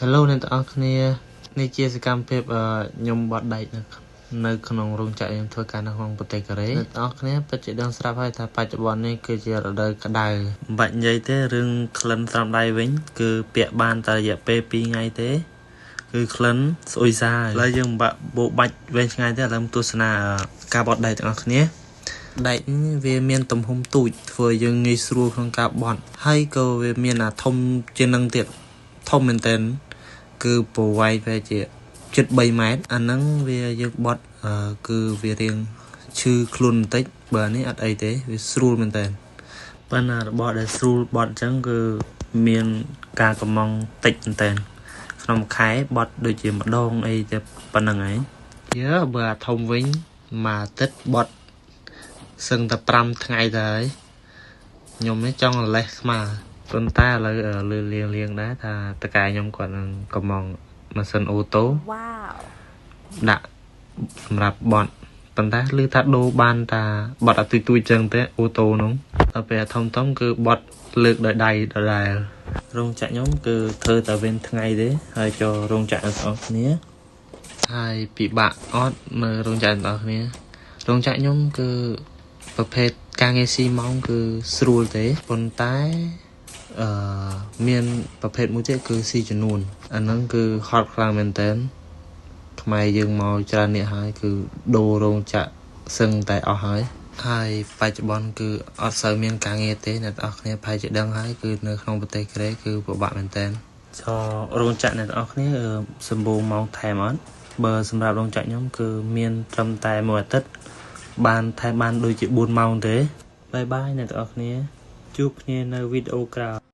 Hello អ្នកទាំងអស់គ្នានេះជាសកម្មភាពខ្ញុំបត់ដែកនៅក្នុងរោងចក្រខ្ញុំធ្វើការនៅក្នុងប្រទេសកូរ៉េអ្នកទាំងអស់គ្នាពិតជាដឹងស្រាប់ហើយថាបច្ចុប្បន្ននេះគឺជារដូវក្តៅមិនបាច់និយាយទេរឿងក្លិនស្រោមដៃវិញគឺពាក់បានតែរយៈពេល2ថ្ងៃទេគឺក្លិនស្អុយសាឥឡូវយើងបាក់បោបាច់វែងឆ្ងាយទេឥឡូវទស្សនាការបត់ដែកទាំងអស់គ្នាដែកវាមានទំហំទូចធ្វើយើងងាយស្រួលក្នុងការបត់ហើយក៏វាមានអាធំជាងនឹងទៀតធំមែនទែនគឺប្រវែងវាជាជិត3ម៉ែត្រអាហ្នឹងវាយើងបត់គឺវារៀងឈឺខ្លួនបន្តិចបើនេះអត់អីទេវាស្រួលមែនតើប៉ុន្តែរបស់ដែលស្រួលបត់អញ្ចឹងគឺមានការកំងតិចមែនតើក្នុងខែបត់ដូចជាម្ដងអីតែប៉ុណ្្នឹងឯងបើអាធំវិញមួយអាទិត្យបត់សឹងតែ5ថ្ងៃទៅហើយខ្ញុំនេះចង់លេះស្មាប៉ុន្តែឥឡូវលៀងដែរថាតកែខ្ញុំគាត់នឹងកំងម៉ាស៊ីនអូតូដាក់សម្រាប់បត់ប៉ុន្តែឮថាដូរបានតាបត់អត់ទួយចឹងទេអូតូនោះដល់ពេលធំគឺបត់លើកដោយដៃដដែលរោងចក្រខ្ញុំគឺធ្វើតែវិញថ្ងៃទេហើយចូលរោងចក្រទាំងអស់គ្នាហើយពិបាកអត់មើលរោងចក្រទាំងអស់គ្នារោងចក្រខ្ញុំគឺប្រភេទការងារស៊ីម៉ោងគឺស្រួលទេប៉ុន្តែមានប្រភេទមួយទៀតគឺស៊ីចំនួនអាហ្នឹងគឺហត់ខ្លាំងមែនតើខ្មែរយើងមកច្រើនអ្នកហើយគឺដូររោងចក្រសឹងតែអស់ហើយបច្ចុប្បន្នគឺអត់សូវមានការងារទេអ្នកនរអស់គ្នាប្រហែលជាដឹងហើយគឺនៅក្នុងប្រទេសកូរ៉េគឺពិបាកមែនតើរោងចក្រអ្នកនរអស់គ្នាសម្បូរម៉ោងថែមអត់បើសម្រាប់រោងចក្រខ្ញុំគឺមានត្រឹមតែមួយអាទិត្យបានថែមបានដូចជា4ម៉ោងទេបាយបាយអ្នកនរអស់គ្នាជួបគ្នានៅវីដេអូក្រោយ